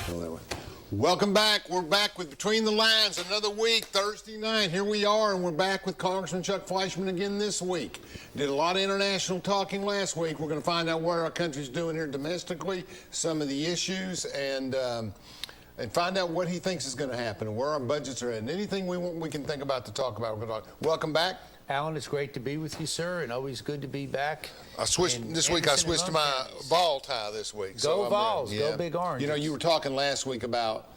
Go that way. Welcome back. We're back with Between the Lines, another week, Thursday night. Here we are, and we're back with Congressman Chuck Fleischmann again this week. Did a lot of international talking last week. We're going to find out what our country's doing here domestically, some of the issues, and find out what he thinks is going to happen and where our budgets are at, and anything we can think about to talk about. We're going to talk. Welcome back. Alan, it's great to be with you, sir, and always good to be back. I switched to my ball tie this week. Go Vols, go Big Orange. You know, you were talking last week about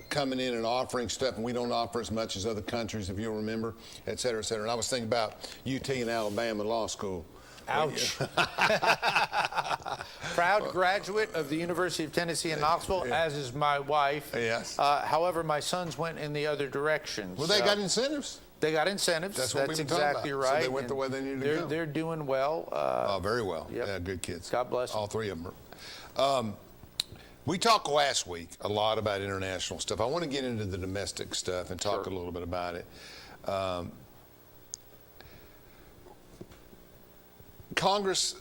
coming in and offering stuff, and we don't offer as much as other countries, if you'll remember, et cetera, et cetera. And I was thinking about UT and Alabama Law School. Ouch. Proud graduate of the University of Tennessee in Knoxville, as is my wife. Yes. However, my sons went in the other direction. Well, they got incentives. They got incentives. That's what we've been exactly talking about. right. So they went the way they needed to go. They're doing well. Very well. Yep. Yeah, good kids. God bless them. All three of them. We talked last week a lot about international stuff. I want to get into the domestic stuff and talk a little bit about it. Congress,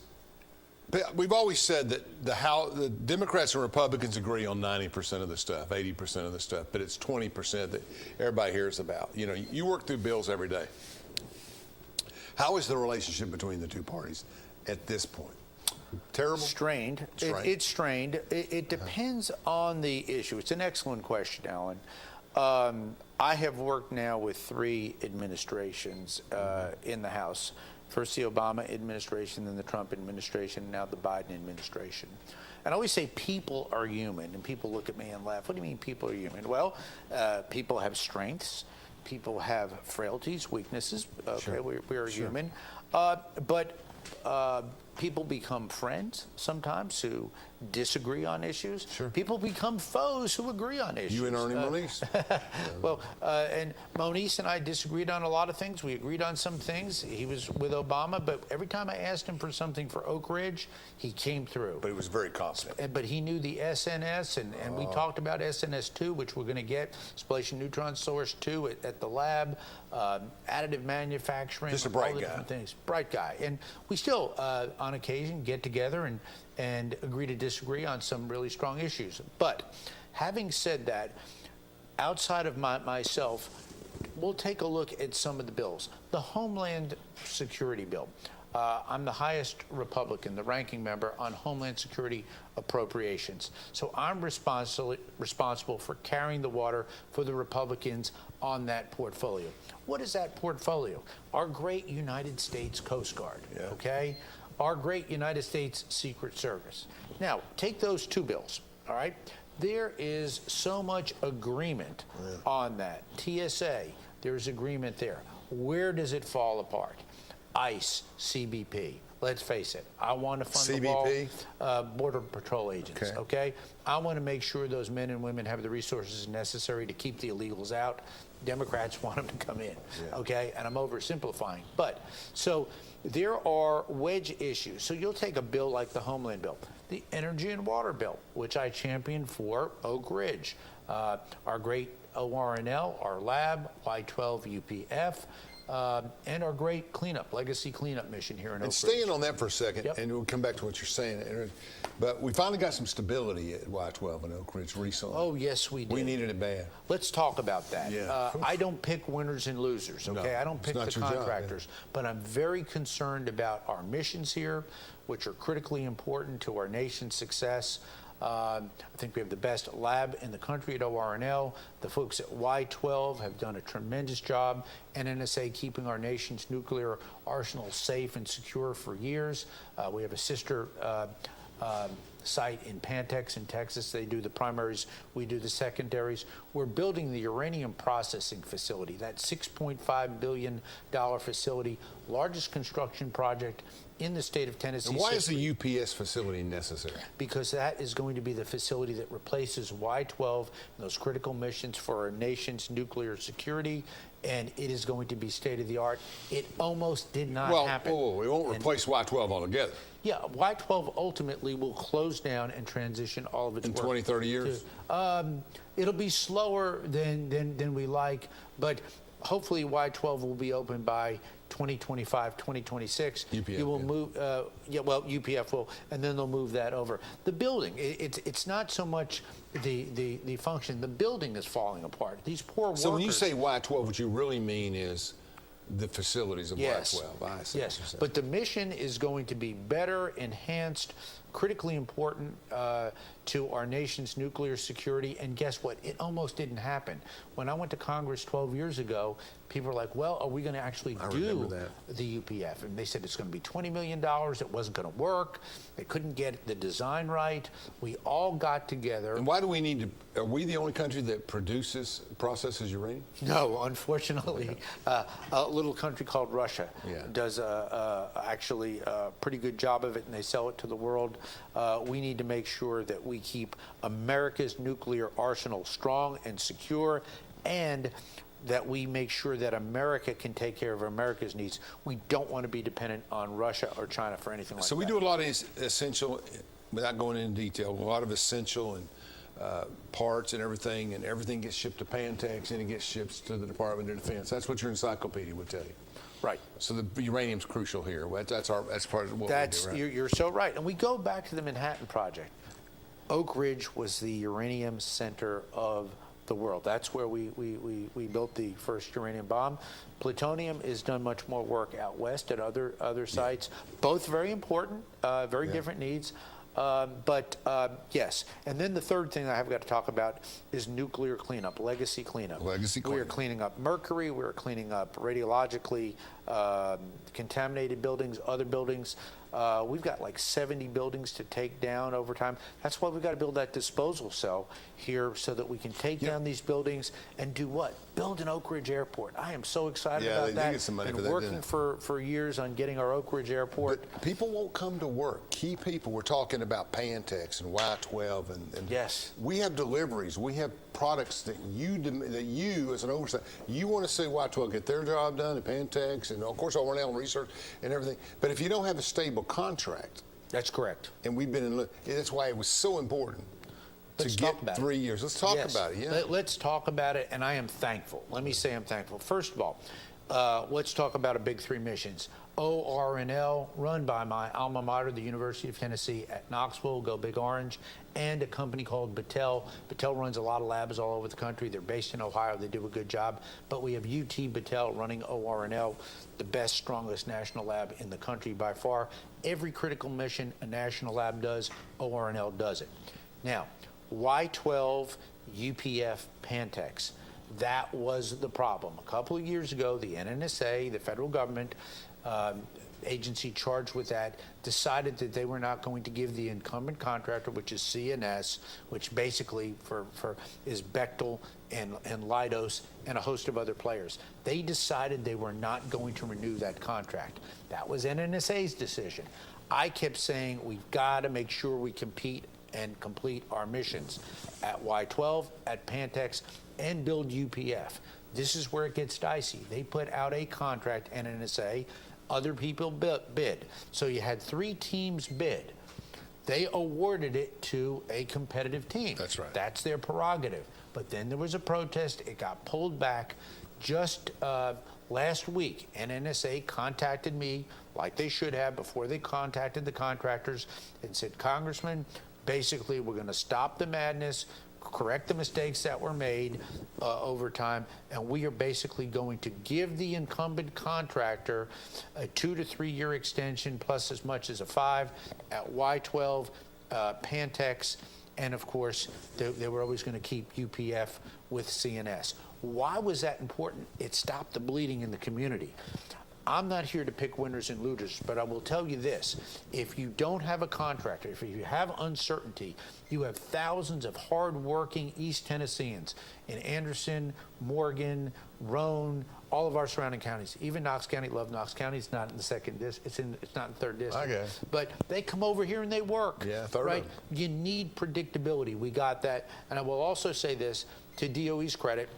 we've always said that the Democrats and Republicans agree on 90% of the stuff, 80% of the stuff, but it's 20% that everybody hears about. You know, you work through bills every day. How is the relationship between the two parties at this point? Terrible? Strained. It's strained. It depends on the issue. It's an excellent question, Alan. I have worked now with 3 administrations in the House. First the Obama administration, then the Trump administration, now the Biden administration. And I always say people are human, and people look at me and laugh. What do you mean people are human? Well, people have strengths. People have frailties, weaknesses. Okay, Sure. we are human. But people become friends sometimes who disagree on issues. Sure. People become foes who agree on issues. You and Ernie Moniz. Well, and Moniz and I disagreed on a lot of things. We agreed on some things. He was with Obama, but every time I asked him for something for Oak Ridge, he came through. But he was very confident. But he knew the SNS, and we talked about SNS2, which we're going to get, spallation neutron source 2 at the lab, additive manufacturing. Just a bright all the guy. different things. Bright guy. And we still, on occasion, get together and agree to disagree on some really strong issues. But having said that, outside of myself, we'll take a look at some of the bills. The Homeland Security bill. I'm the highest Republican, the ranking member on Homeland Security appropriations. So I'm responsible for carrying the water for the Republicans on that portfolio. What is that portfolio? Our great United States Coast Guard, okay? Our great United States Secret Service. Now, take those 2 bills, all right? There is so much agreement on that. TSA, there's agreement there. Where does it fall apart? ICE, CBP. Let's face it, I want to fund CBP? the wall, Border Patrol agents, okay? I want to make sure those men and women have the resources necessary to keep the illegals out. Democrats want them to come in, okay? And I'm oversimplifying. But, so there are wedge issues. So you'll take a bill like the Homeland bill, the Energy and Water bill, which I championed for Oak Ridge, our great ORNL, our lab, Y12 UPF, and our great legacy cleanup mission here in Oak Ridge. And staying on that for a second, and we'll come back to what you're saying, but we finally got some stability at Y12 and Oak Ridge recently. Oh, yes, we did. We needed it bad. Let's talk about that. Yeah. I don't pick winners and losers, okay? I don't pick the contractors, but I'm very concerned about our missions here, which are critically important to our nation's success. I think we have the best lab in the country at ORNL. The folks at Y12 have done a tremendous job. And NSA keeping our nation's nuclear arsenal safe and secure for years. We have a sister site in Pantex in Texas. They do the primaries, we do the secondaries. We're building the uranium processing facility, that $6.5 billion facility, largest construction project in the state of Tennessee. And why is the UPS facility necessary? Because that is going to be the facility that replaces Y12 and those critical missions for our nation's nuclear security, and it is going to be state-of-the-art. It almost did not happen. Well, we won't replace Y12 altogether. Yeah, Y12 ultimately will close down and transition all of its in work 20, 30 years? It'll be slower than we like, but hopefully Y-12 will be open by 2025, 2026. UPF, you will move, UPF will, and then they'll move that over. The building, it's not so much the function. The building is falling apart. These poor workers. So when you say Y-12, what you really mean is the facilities of yes. Y-12. I see Yes, but the mission is going to be better, enhanced, critically important to our nation's nuclear security. And guess what? It almost didn't happen. When I went to Congress 12 years ago, people were like, well, are we going to actually do the UPF? And they said it's going to be $20 million. It wasn't going to work. They couldn't get the design right. We all got together. And why do we need to, are we the only country that processes uranium? No, unfortunately, a little country called Russia does actually a pretty good job of it, and they sell it to the world. We need to make sure that we keep America's nuclear arsenal strong and secure, and that we make sure that America can take care of America's needs. We don't want to be dependent on Russia or China for anything like that. So we do a lot of essential, without going into detail, a lot of essential and parts and everything gets shipped to Pantex and it gets shipped to the Department of Defense. That's what your encyclopedia would tell you. Right. So the uranium's crucial here. That's part of what we do, right? You're so right. And we go back to the Manhattan Project. Oak Ridge was the uranium center of the world. That's where we built the first uranium bomb. Plutonium is done much more work out west at other sites. Both very important, very different needs. Yes. And then the third thing I have got to talk about is nuclear cleanup, legacy cleanup. We are cleaning up mercury. We're cleaning up radiologically contaminated buildings, other buildings. We've got like 70 buildings to take down over time. That's why we've got to build that disposal cell here so that we can take down these buildings and do what? Build an Oak Ridge Airport. I am so excited about that. Get some money Been for that, working for years on getting our Oak Ridge Airport. But people won't come to work. Key people, we're talking about Pantex and Y-12 and yes. We have deliveries. We have products that you as an oversight, you want to see Y-12 get their job done at Pantex and of course R&L research and everything. But if you don't have a stable contract. That's correct. And we've been that's why it was so important to get 3 years. Let's talk about it. Yeah. Let's talk about it, and I am thankful. Let me say I'm thankful. First of all, let's talk about a big three missions. ORNL, run by my alma mater, the University of Tennessee at Knoxville, go Big Orange, and a company called Battelle. Battelle runs a lot of labs all over the country. They're based in Ohio. They do a good job. But we have UT Battelle running ORNL, the best, strongest national lab in the country by far. Every critical mission a national lab does, ORNL does it. Now, Y-12, UPF, Pantex. That was the problem. A couple of years ago, the NNSA, the federal government agency charged with that, decided that they were not going to give the incumbent contractor, which is CNS, which basically is Bechtel and Leidos and a host of other players. They decided they were not going to renew that contract. That was NNSA's decision. I kept saying we've got to make sure we compete and complete our missions at Y-12, at Pantex, and build UPF. This is where it gets dicey. They put out a contract, NNSA, other people bid. So you had 3 teams bid. They awarded it to a competitive team. That's right. That's their prerogative. But then there was a protest. It got pulled back. Just last week, NNSA contacted me, like they should have, before they contacted the contractors, and said, Congressman, basically, we're going to stop the madness, correct the mistakes that were made over time, and we are basically going to give the incumbent contractor a 2 to 3 year extension plus as much as a 5 at Y-12, Pantex, and of course, they were always going to keep UPF with CNS. Why was that important? It stopped the bleeding in the community. I'm not here to pick winners and losers, but I will tell you this. If you don't have a contractor, if you have uncertainty, you have thousands of hard-working East Tennesseans in Anderson, Morgan, Roane, all of our surrounding counties, even Knox County. Love Knox County. It's not in the second district. It's not in the third district. Okay. But they come over here and they work. Yeah, third. Right? You need predictability. We got that. And I will also say this, to DOE's credit,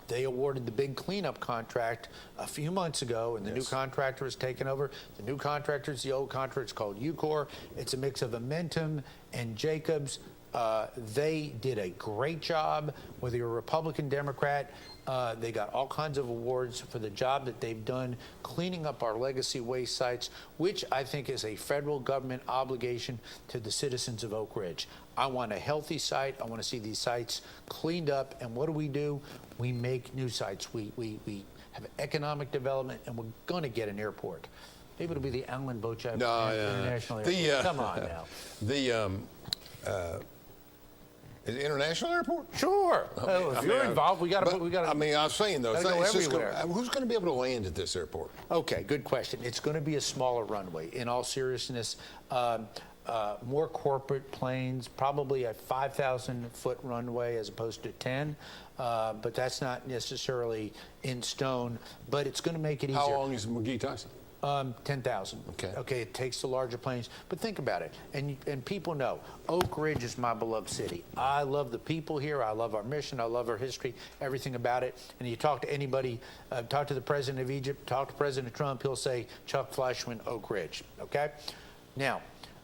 they awarded the big cleanup contract a few months ago, and the new contractor has taken over. The new contractor is the old contractor. It's called UCOR. It's a mix of Amentum and Jacobs. They did a great job, whether you're a Republican, Democrat. They got all kinds of awards for the job that they've done cleaning up our legacy waste sites, which I think is a federal government obligation to the citizens of Oak Ridge. I want a healthy site. I want to see these sites cleaned up. And what do? We make new sites. We have economic development, and we're going to get an airport. Maybe it'll be the Allen Beauchamp International Airport. Come on now. Is it International Airport? Sure. If you're involved, we got to. I mean, I was saying though, it's everywhere. Who's going to be able to land at this airport? Okay, good question. It's going to be a smaller runway. In all seriousness, more corporate planes, probably a 5,000-foot runway as opposed to 10. But that's not necessarily in stone. But it's going to make it easier. How long is McGee Tyson? 10,000. Okay, it takes the larger planes. But think about it, and people know, Oak Ridge is my beloved city. I love the people here. I love our mission. I love our history, everything about it. And you talk to anybody, talk to the president of Egypt, talk to President Trump, he'll say, Chuck Fleischmann, Oak Ridge, okay? Now,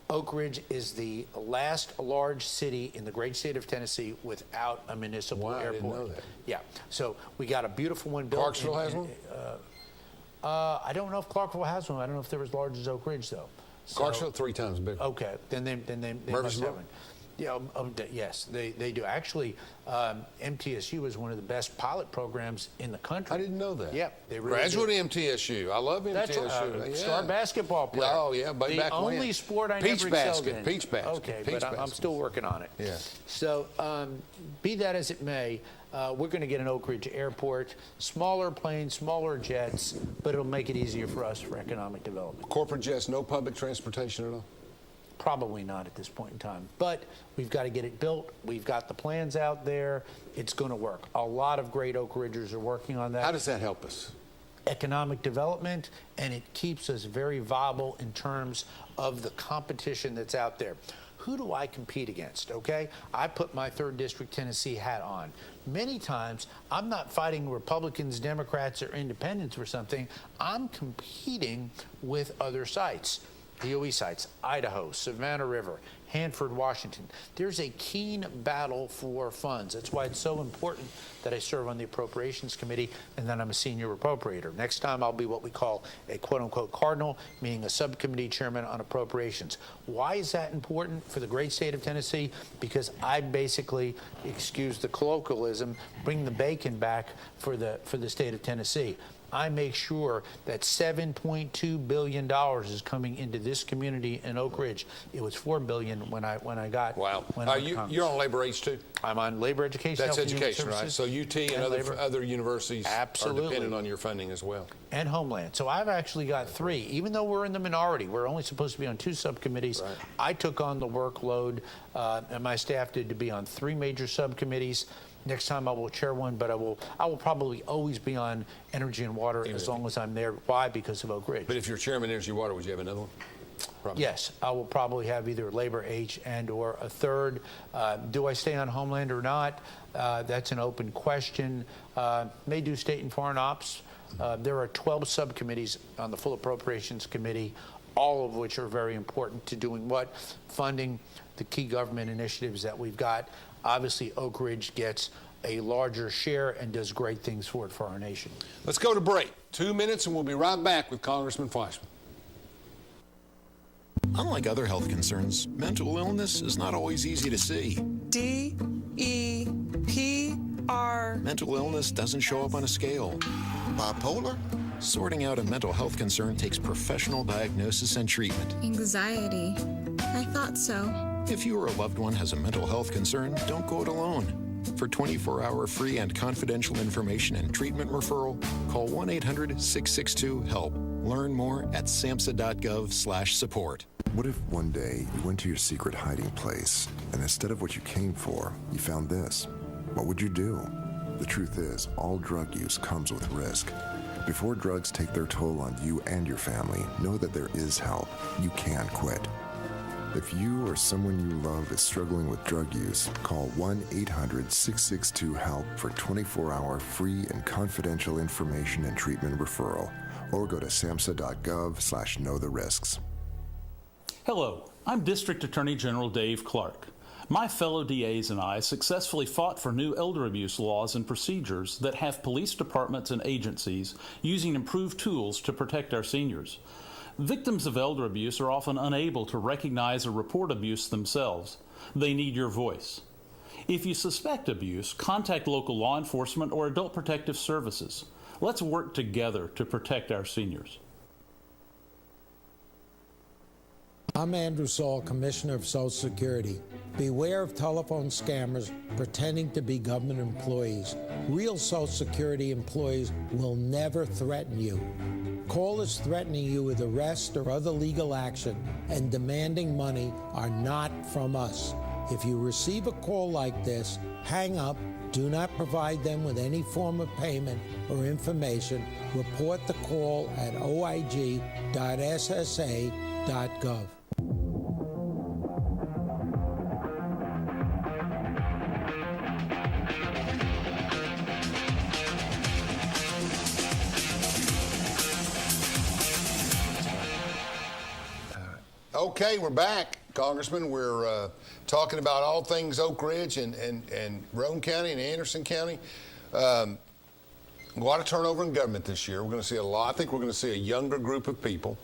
Oak Ridge is the last large city in the great state of Tennessee without a municipal airport. I didn't know that. Yeah, so we got a beautiful one built. Clarksville has one? I don't know if Clarksville has one. I don't know if they're as large as Oak Ridge, though. So, Clarksville 3 times bigger. Okay, then they must have one. Yeah, yes, they do. Actually, MTSU is one of the best pilot programs in the country. I didn't know that. Yeah, they really Graduate of MTSU. I love MTSU. That's star basketball player. Oh, yeah. But the back only when. sport I Peach never basket. excelled in. Peach basket. Okay, Peach but I'm basket. still working on it. Yeah. So, be that as it may, we're going to get an Oak Ridge airport, smaller planes, smaller jets, but it'll make it easier for us for economic development. Corporate jets, no public transportation at all? Probably not at this point in time, but we've got to get it built. We've got the plans out there. It's going to work. A lot of great Oak Ridgers are working on that. How does that help us? Economic development, and it keeps us very viable in terms of the competition that's out there. Who do I compete against, okay? I put my 3rd District Tennessee hat on. Many times, I'm not fighting Republicans, Democrats, or independents for something. I'm competing with other sites. DOE sites, Idaho, Savannah River, Hanford, Washington. There's a keen battle for funds. That's why it's so important that I serve on the Appropriations Committee and that I'm a senior appropriator. Next time I'll be what we call a quote-unquote cardinal, meaning a subcommittee chairman on appropriations. Why is that important for the great state of Tennessee? Because I basically, excuse the colloquialism, bring the bacon back for the state of Tennessee. I make sure that $7.2 billion is coming into this community in Oak Ridge. It was $4 billion when I got. Wow. You're on labor age too? I'm on labor education. That's education, right? So UT and other universities Absolutely. are dependent on your funding as well. And Homeland. So I've actually got 3. Even though we're in the minority, we're only supposed to be on 2 subcommittees. Right. I took on the workload, and my staff did, to be on 3 major subcommittees. Next time I will chair one, but I will probably always be on energy and water as long as I'm there. Why? Because of Oak Ridge. But if you're chairman energy and water, would you have another one? Probably. Yes, I will probably have either labor, H, and or a 3rd. Do I stay on Homeland or not? That's an open question. May do state and foreign ops. There are 12 subcommittees on the full appropriations committee, all of which are very important to doing what? Funding the key government initiatives that we've got. Obviously, Oak Ridge gets a larger share and does great things for it for our nation. Let's go to break. 2 minutes, and we'll be right back with Congressman Fleischmann. Unlike other health concerns, mental illness is not always easy to see. DEPR. Mental illness doesn't show up on a scale. Bipolar? Sorting out a mental health concern takes professional diagnosis and treatment. Anxiety. I thought so. If you or a loved one has a mental health concern, don't go it alone. For 24-hour free and confidential information and treatment referral, call 1-800-662-HELP. Learn more at samhsa.gov/support. What if one day you went to your secret hiding place, and instead of what you came for, you found this? What would you do? The truth is, all drug use comes with risk. Before drugs take their toll on you and your family, know that there is help. You can quit. If you or someone you love is struggling with drug use, call 1-800-662-HELP for 24-hour free and confidential information and treatment referral, or go to samhsa.gov/know-the-risks. Hello, I'm District Attorney General Dave Clark. My fellow DAs and I successfully fought for new elder abuse laws and procedures that have police departments and agencies using improved tools to protect our seniors. Victims of elder abuse are often unable to recognize or report abuse themselves. They need your voice. If you suspect abuse, contact local law enforcement or adult protective services. Let's work together to protect our seniors. I'm Andrew Saul, Commissioner of Social Security. Beware of telephone scammers pretending to be government employees. Real Social Security employees will never threaten you. Callers threatening you with arrest or other legal action and demanding money are not from us. If you receive a call like this, hang up. Do not provide them with any form of payment or information. Report the call at oig.ssa.gov. Okay, we're back, Congressman. We're talking about all things Oak Ridge and Roane County and Anderson County. A lot of turnover in government this year. We're going to see a lot. I think we're going to see a younger group of people.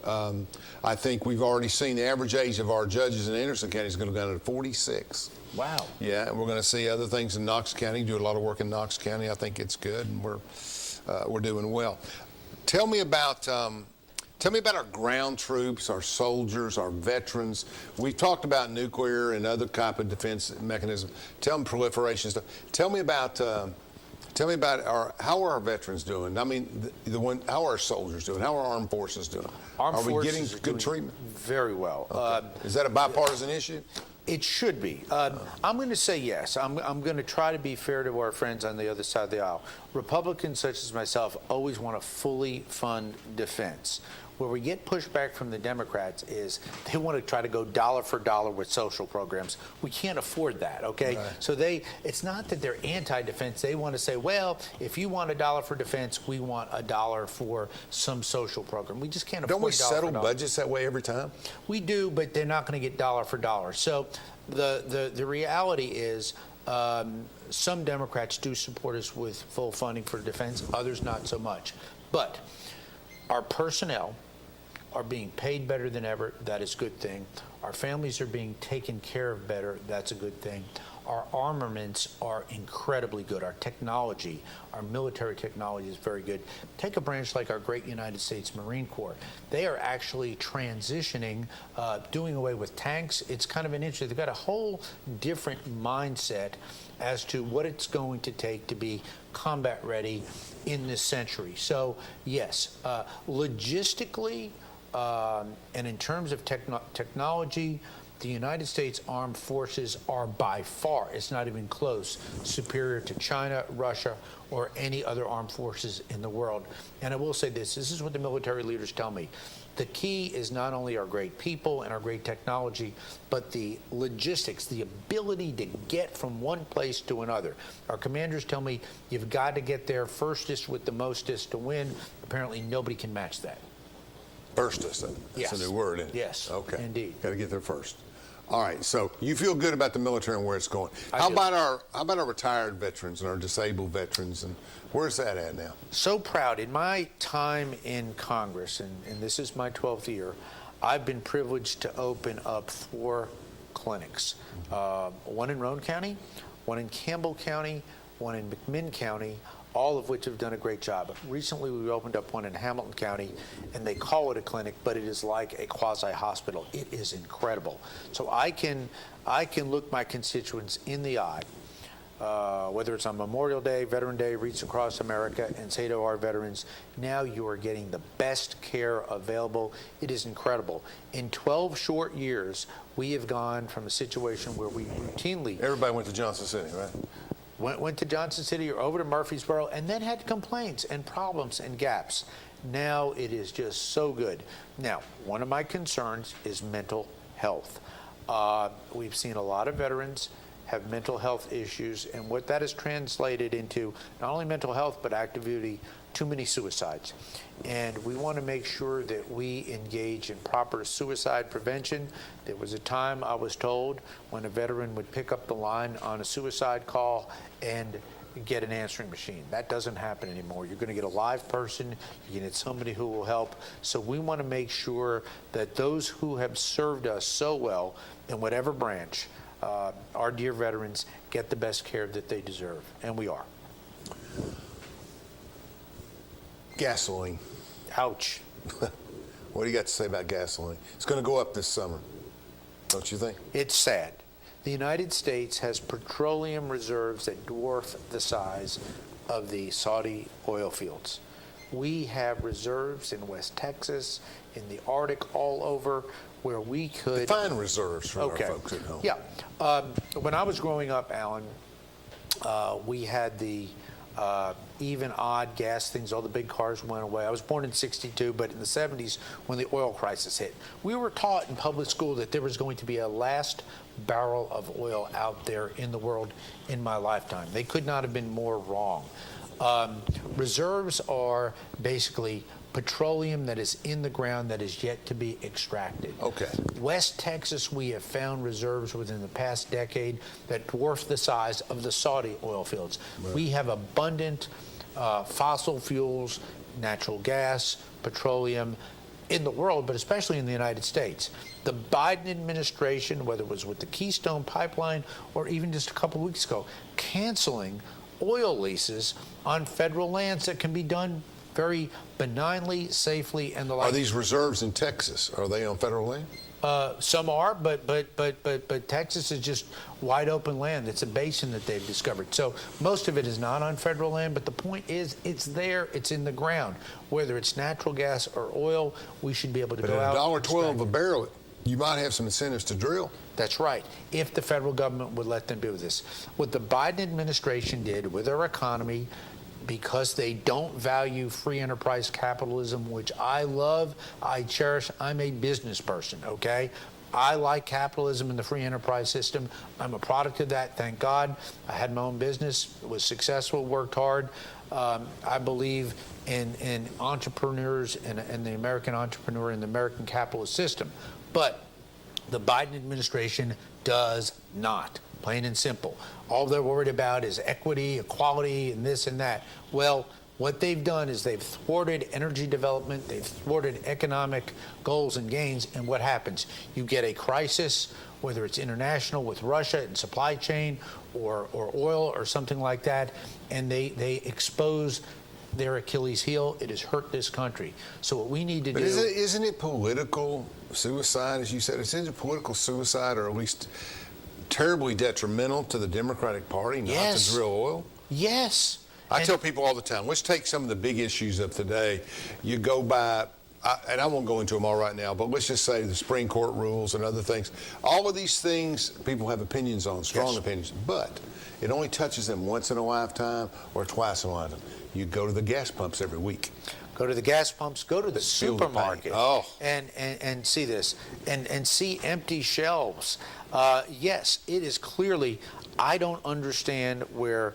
I think we've already seen the average age of our judges in Anderson County is going to go down to 46. Wow. Yeah, and we're going to see other things in Knox County. Do a lot of work in Knox County. I think it's good, and we're doing well. Tell me about our ground troops, our soldiers, our veterans. We've talked about nuclear and other type of defense mechanisms. Tell them proliferation stuff. Tell me about how are our veterans doing? I mean, how are our soldiers doing? How are our armed forces doing? Are we getting good treatment? Very well. Okay. Is that a bipartisan issue? It should be. I'm going to say yes. I'm going to try to be fair to our friends on the other side of the aisle. Republicans such as myself always want to fully fund defense. Where we get pushback from the Democrats is they want to try to go dollar for dollar with social programs. We can't afford that, okay? Right. So it's not that they're anti-defense. They want to say, well, if you want $1 for defense, we want $1 for some social program. We just can't afford. Don't we settle budgets that way every time? We do, but they're not going to get dollar for dollar. So the reality is some Democrats do support us with full funding for defense, others not so much. But our personnel are being paid better than ever. That is a good thing. Our families are being taken care of better. That's a good thing. Our armaments are incredibly good. Our technology, our military technology is very good. Take a branch like our great United States Marine Corps. They are actually transitioning, doing away with tanks. It's kind of an interesting. They've got a whole different mindset as to what it's going to take to be combat ready in this century. So yes, logistically and in terms of technology, the United States Armed Forces are by far, it's not even close, superior to China, Russia, or any other armed forces in the world. And I will say this is what the military leaders tell me. The key is not only our great people and our great technology, but the logistics, the ability to get from one place to another. Our commanders tell me you've got to get there firstest with the mostest to win. Apparently nobody can match that. Firstest, that's yes. a new word, isn't it? Yes, okay. Indeed. Got to get there first. All right, so you feel good about the military and where it's going. How about our retired veterans and our disabled veterans, and where's that at now? So proud. In my time in Congress, and this is my 12th year, I've been privileged to open up 4 clinics. One in Roane County, one in Campbell County, one in McMinn County, all of which have done a great job. Recently, we opened up one in Hamilton County, and they call it a clinic, but it is like a quasi-hospital. It is incredible. So I can look my constituents in the eye, whether it's on Memorial Day, Veteran Day, Reach Across America, and say to our veterans, now you are getting the best care available. It is incredible. In 12 short years, we have gone from a situation where we routinely... Everybody went to Johnson City, right? Went to Johnson City or over to Murfreesboro and then had complaints and problems and gaps. Now it is just so good. Now, one of my concerns is mental health. We've seen a lot of veterans have mental health issues, and what that has translated into not only mental health but active duty, too many suicides. And we want to make sure that we engage in proper suicide prevention. There was a time, I was told, when a veteran would pick up the line on a suicide call and get an answering machine. That doesn't happen anymore. You're going to get a live person, you get somebody who will help. So we want to make sure that those who have served us so well in whatever branch, our dear veterans, get the best care that they deserve, and we are. Gasoline. Ouch. What do you got to say about gasoline? It's going to go up this summer, don't you think? It's sad. The United States has petroleum reserves that dwarf the size of the Saudi oil fields. We have reserves in West Texas, in the Arctic, all over, where we could... Define reserves for our folks at home. Yeah. When I was growing up, Alan, we had the even, odd gas things. All the big cars went away. I was born in '62, but in the '70s, when the oil crisis hit, we were taught in public school that there was going to be a last barrel of oil out there in the world in my lifetime. They could not have been more wrong. Reserves are basically petroleum that is in the ground that is yet to be extracted. Okay. West Texas, we have found reserves within the past decade that dwarf the size of the Saudi oil fields. Right. We have abundant fossil fuels, natural gas, petroleum in the world, but especially in the United States. The Biden administration, whether it was with the Keystone Pipeline or even just a couple weeks ago, canceling oil leases on federal lands that can be done very benignly, safely, and the like. Are these reserves in Texas? Are they on federal land? Some are, but Texas is just wide open land. It's a basin that they've discovered. So most of it is not on federal land, but the point is it's there, it's in the ground. Whether it's natural gas or oil, we should be able to go out. But at $1.12 a barrel, you might have some incentives to drill. That's right, if the federal government would let them do this. What the Biden administration did with our economy, because they don't value free enterprise capitalism, which I love, I cherish. I'm a business person, okay? I like capitalism and the free enterprise system. I'm a product of that, thank God. I had my own business, was successful, worked hard. I believe in entrepreneurs and the American entrepreneur and the American capitalist system. But the Biden administration does not. Plain and simple. All they're worried about is equity, equality, and this and that. Well, what they've done is they've thwarted energy development, they've thwarted economic goals and gains, and what happens? You get a crisis, whether it's international with Russia and supply chain or oil or something like that, and they expose their Achilles heel. It has hurt this country. So what we need to do... Isn't it political suicide, as you said? Isn't it political suicide, or at least terribly detrimental to the Democratic Party not to drill oil? Yes. I tell people all the time, let's take some of the big issues of today. You go by, and I won't go into them all right now, but let's just say the Supreme Court rules and other things. All of these things people have opinions on, strong opinions, but it only touches them once in a lifetime or twice in a lifetime. You go to the gas pumps every week. Go to the gas pumps, go to the supermarket, and see this, and see empty shelves. Yes, it is clearly, I don't understand where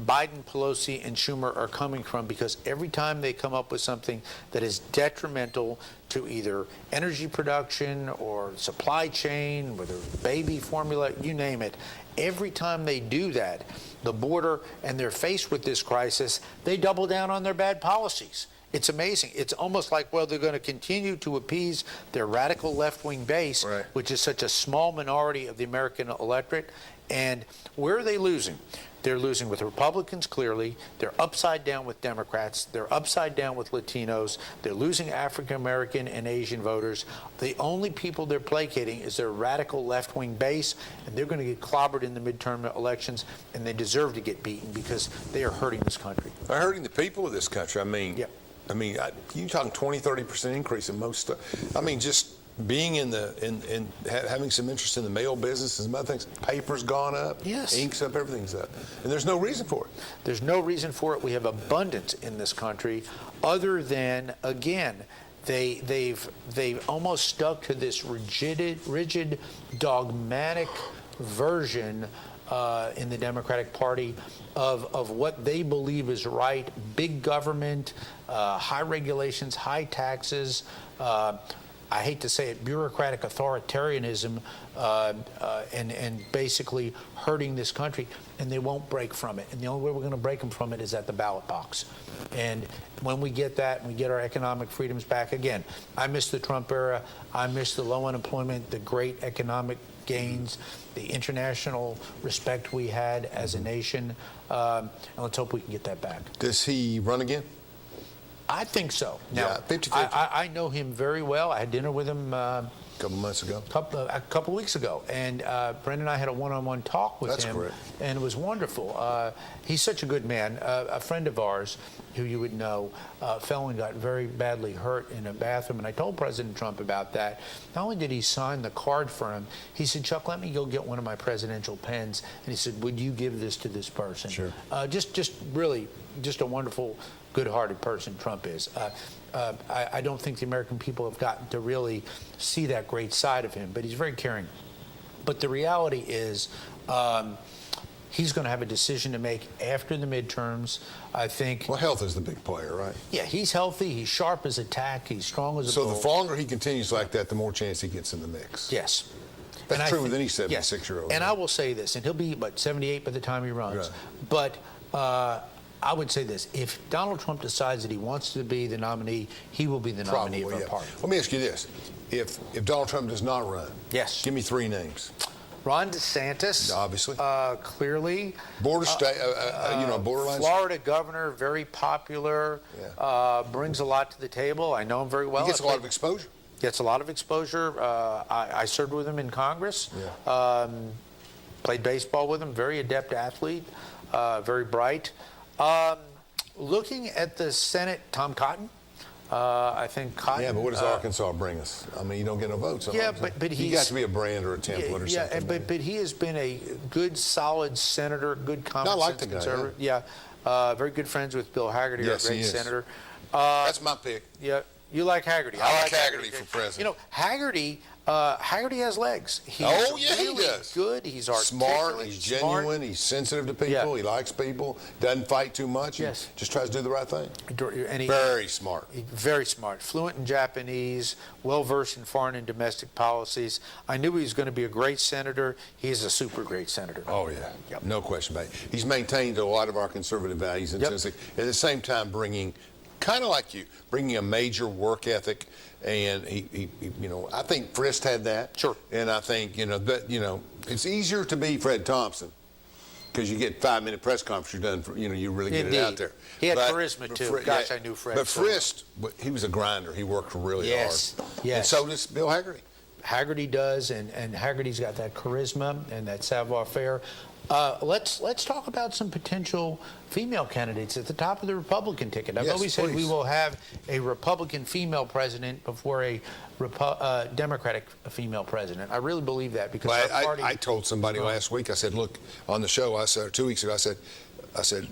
Biden, Pelosi, and Schumer are coming from, because every time they come up with something that is detrimental to either energy production or supply chain, whether baby formula, you name it, every time they do that, the border, and they're faced with this crisis, they double down on their bad policies. It's amazing. It's almost like, well, they're going to continue to appease their radical left-wing base, right, which is such a small minority of the American electorate. And where are they losing? They're losing with Republicans, clearly. They're upside down with Democrats. They're upside down with Latinos. They're losing African-American and Asian voters. The only people they're placating is their radical left-wing base, and they're going to get clobbered in the midterm elections, and they deserve to get beaten because they are hurting this country. They're hurting the people of this country. I mean, yep. I mean, you're talking 20-30% increase in most stuff. I mean, just being having some interest in the mail business and some other things. Paper's gone up. Yes. Ink's up. Everything's up. And there's no reason for it. There's no reason for it. We have abundance in this country, other than, again, they've almost stuck to this rigid, dogmatic version in the Democratic Party of what they believe is right: big government, high regulations, high taxes. I hate to say it, bureaucratic authoritarianism, and basically hurting this country, and they won't break from it. And the only way we're going to break them from it is at the ballot box. And when we get that, and we get our economic freedoms back again, I miss the Trump era. I miss the low unemployment, the great economic gains, the international respect we had as a nation. And let's hope we can get that back. Does he run again? I think so. Now, Yeah, 50-50. I know him very well. I had dinner with him A couple months ago. a couple weeks ago, and Brenda and I had a one-on-one talk with That's him, correct. and it was wonderful. He's such a good man. A friend of ours, who you would know, fell and got very badly hurt in a bathroom, and I told President Trump about that. Not only did he sign the card for him, he said, "Chuck, let me go get one of my presidential pens," and he said, "Would you give this to this person?" Sure. Just really, just a wonderful, good-hearted person Trump is. I don't think the American people have gotten to really see that great side of him, but he's very caring. But the reality is, he's going to have a decision to make after the midterms. I think. Well, health is the big player, right? Yeah, he's healthy. He's sharp as a tack. He's strong as a So bull. the longer he continues like that, the more chance he gets in the mix. Yes. That's And I true with think- any 76-year-old. And I will say this, and he'll be, 78 by the time he runs. Right. But I would say this: if Donald Trump decides that he wants to be the nominee, he will be the nominee of our party. Let me ask you this. If Donald Trump does not run, Yes. give me 3 names. Ron DeSantis, Obviously. clearly. Border state, borderline. Florida governor, very popular, brings a lot to the table. I know him very well. He gets a lot of exposure. Gets a lot of exposure. I served with him in Congress. Yeah. Played baseball with him. Very adept athlete. Very bright. Looking at the Senate, Tom Cotton. I think Cotton. Yeah, but what does Arkansas bring us? I mean, you don't get no votes. Yeah, but he he's got to be a brand or a template or something. but he has been a good, solid senator, good common I like sense the guy, conservative. Yeah, very good friends with Bill Haggerty, Yes, our he great is. senator. That's my pick. Yeah, you like Haggerty. I like Haggerty for president. You know, Haggerty has legs. He's He really does. good. He's Smart. articulate, He's smart. genuine. He's sensitive to people. Yeah. He likes people. Doesn't fight too much. Yes. He just tries to do the right thing. And Very smart. Very smart. Fluent in Japanese, well-versed in foreign and domestic policies. I knew he was going to be a great senator. He is a super great senator. Oh, yeah. Yep. No question about it. He's maintained a lot of our conservative values in Tennessee. At the same time, bringing, kind of like you, bringing a major work ethic. And he I think Frist had that. Sure. And I think, it's easier to be Fred Thompson because you get 5-minute press conference, you're done. You really get it out there. He had charisma too. Gosh, I knew Fred. But so well. Frist, he was a grinder. He worked really Yes, hard. yes. And so does Bill Haggerty. Haggerty does, and Haggerty's got that charisma and that savoir-faire. Let's talk about some potential female candidates at the top of the Republican ticket. I've Yes, always said we please. will have a Republican female president before a Democratic female president. I really believe that because Well, our party. I told somebody last week. I said, look, on the show, I said 2 weeks ago, I said,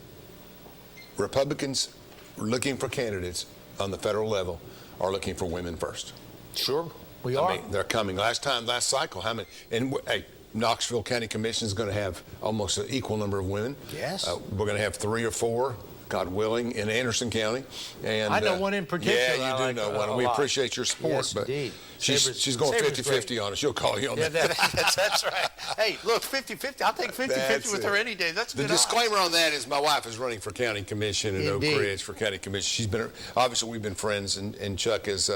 Republicans looking for candidates on the federal level are looking for women first. Sure, we are. I mean, they're coming. Last cycle, how many? And hey, Knoxville County Commission is going to have almost an equal number of women. Yes. We're going to have 3 or 4, God willing, in Anderson County. And I know one in particular. Yeah, you I do like know one. a And we lot. appreciate your support. Yes, but indeed. she's going Saber's 50-50 on us. She'll call you on Yeah, that. that's right. Hey, look, 50-50. I'll take 50-50 That's with it. her any day. That's The good. disclaimer on that is my wife is running for county commission in Oak Indeed. Ridge for county commission. She's been, obviously we've been friends, and Chuck is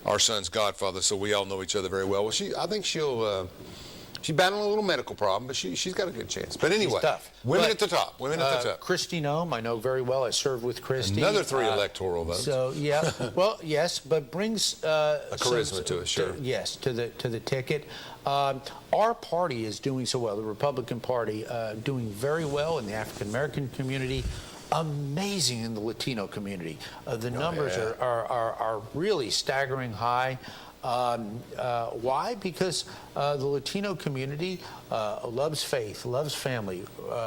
our son's godfather, so we all know each other very well. Well, I think she's battling a little medical problem, but she's got a good chance. But anyway, She's tough. women But, at the top. Women at the top. Christy Nome, I know very well. I served with Christy. Another 3 electoral votes. So yeah, well, yes, but brings a charisma to it, sure. Yes, to the ticket. Our party is doing so well. The Republican Party doing very well in the African American community. Amazing in the Latino community. The numbers yeah. are really staggering high. Why? Because the Latino community loves faith, loves family,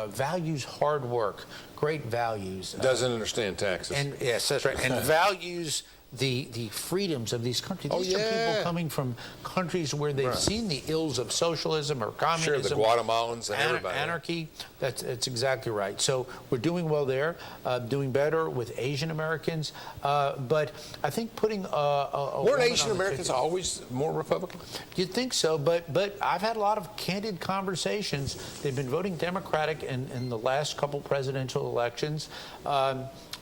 values hard work, great values. Doesn't understand taxes. And yes, that's right. And values the freedoms of these countries. These are yeah. people coming from countries where they've seen the ills of socialism or communism. Sure, the Guatemalans and everybody. Anarchy. That's exactly right. So we're doing well there, doing better with Asian Americans. But I think putting weren't Asian Americans always more Republican? You'd think so, but I've had a lot of candid conversations. They've been voting Democratic in the last couple presidential elections.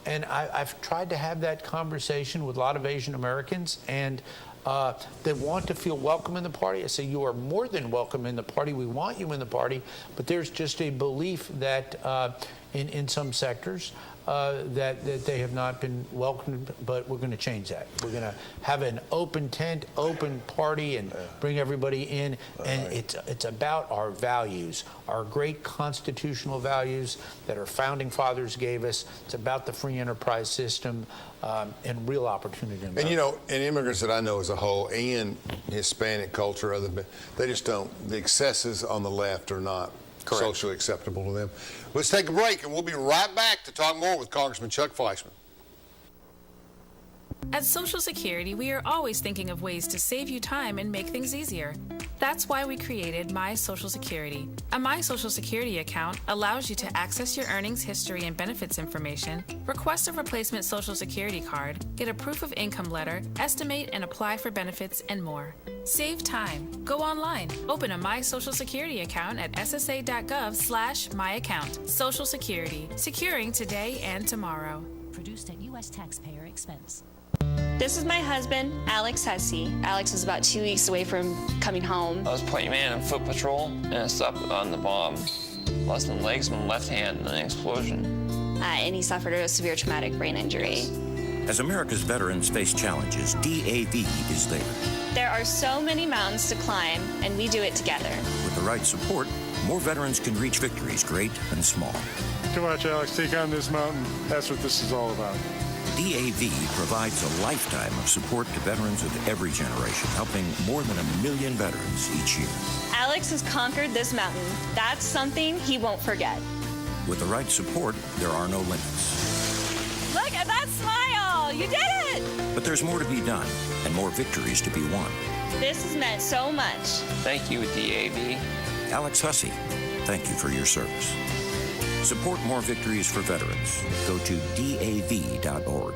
And I've tried to have that conversation with a lot of Asian Americans, and they want to feel welcome in the party. I say, you are more than welcome in the party. We want you in the party. But there's just a belief that in some sectors that they have not been welcomed, but we're going to change that. We're going to have an open tent, open party, and bring everybody in. And it's about our values, our great constitutional values that our founding fathers gave us. It's about the free enterprise system and real opportunity. And you know, and immigrants that I know as a whole, and Hispanic culture, they just don't. The excesses on the left are not socially acceptable to them. Let's take a break, and we'll be right back to talk more with Congressman Chuck Fleischmann. At Social Security, we are always thinking of ways to save you time and make things easier. That's why we created My Social Security. A My Social Security account allows you to access your earnings history and benefits information, request a replacement Social Security card, get a proof of income letter, estimate and apply for benefits, and more. Save time. Go online. Open a My Social Security account at ssa.gov/myaccount. Social Security. Securing today and tomorrow. Produced at U.S. taxpayer expense. This is my husband, Alex Hussey. Alex is about 2 weeks away from coming home. I was point man on foot patrol, and I stopped on the bomb. Lost my legs, my left hand, in an explosion. And he suffered a severe traumatic brain injury. As America's veterans face challenges, DAV is there. There are so many mountains to climb, and we do it together. With the right support, more veterans can reach victories, great and small. Come on, Alex, take on this mountain. That's what this is all about. DAV provides a lifetime of support to veterans of every generation, helping more than 1 million veterans each year. Alex has conquered this mountain. That's something he won't forget. With the right support, there are no limits. Look at that smile! You did it! But there's more to be done, and more victories to be won. This has meant so much. Thank you, DAV. Alex Hussey, thank you for your service. Support more victories for veterans. Go to DAV.org.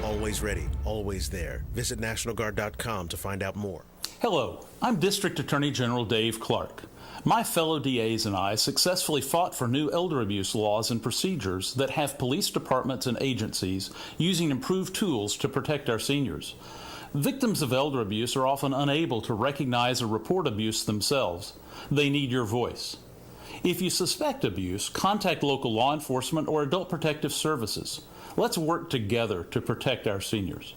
Always ready, always there. Visit NationalGuard.com to find out more. Hello, I'm District Attorney General Dave Clark. My fellow DAs and I successfully fought for new elder abuse laws and procedures that have police departments and agencies using improved tools to protect our seniors. Victims of elder abuse are often unable to recognize or report abuse themselves. They need your voice. If you suspect abuse, contact local law enforcement or adult protective services. Let's work together to protect our seniors.